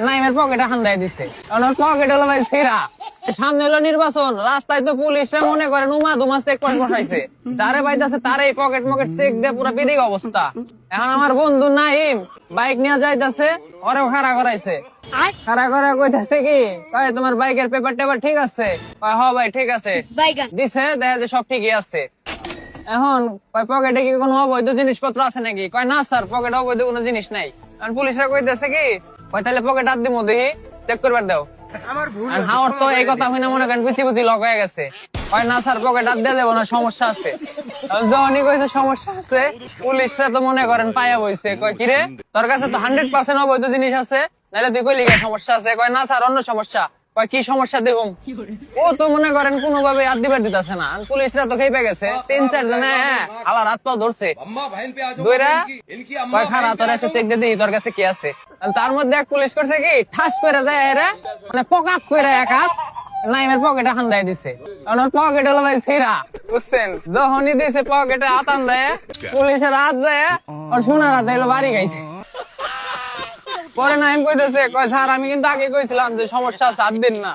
নাইমের পকেটে হান্দাই দিছে, কারণ ওর পকেট হলো ভাই ছিঁড়া। সামনে হলো নির্বাচন, রাস্তায় তো পুলিশরা মনে করেন উমা দুমা চেক পয়েন্ট বসাইছে, যারে বাইতাছে তারে পকেট মকেট চেক দিয়ে পুরো বিদিক অবস্থা। এখন আমার বন্ধু নাইম বাইক নিয়ে যাইতাছে, ওরেও খাড়া করাইছে, খাড়া করে কইতাছে কি কয় তোমার বাইকের পেপার টেপার ঠিক আছে? কয় হ ভাই ঠিক আছে দিছে, দেখা যায় সব ঠিকই আছে। এখন কয় পকেটে কি কোনো অবৈধ জিনিসপত্র আছে নাকি? কয় না স্যার, পকেটে অবৈধ কোনো জিনিস নাই। কারণ পুলিশরা কইতেছে কি কয় তাহলে পকেট হাত দিমু দেখি, চেক করবার দাও। আর হাওয়ার তো এই কথা হইনা মনে করেন পিছি পিছি লক হয়ে গেছে, কয় না স্যার পকেট হাত দিয়ে দেবো না, সমস্যা আছে। যখনই কইছে সমস্যা আছে, পুলিশরা তো মনে করেন পায়া বইছে, কয় কিরে তোর কাছে তো 100% অবৈধ জিনিস আছে, নাহলে তুই কইলি সমস্যা আছে? কয় না স্যার অন্য সমস্যা। কয় কি সমস্যা দেখুন? ও তো মনে করেন কোনোভাবে হাত দিবার দিতেছে না। পুলিশরা তো খেপে গেছে, 3-4 জনে আলার হাত পা ধরছে, দুইরা কয় খারা তোর এসে চেক দিয়ে দিই তোর কাছে কি আছে। তার মধ্যে এক পুলিশ করছে কি ঠাস করে যায় এরা, মানে পকাত করে এক হাত নাইমের পকেটে হান্দাই দিছে, কারণ ওর পকেট হলো ভাই ছিঁড়া, বুঝছেন? যখনই দিছে পকেটে হাত আন্দায়, পুলিশের হাত যায় ওর সোনার হাতে হলো বাড়ি গাইছে। পরে নাইম কইতেছে কয় স্যার আমি কিন্তু আগে কইছিলাম যে সমস্যা আছে, হাত দিন না।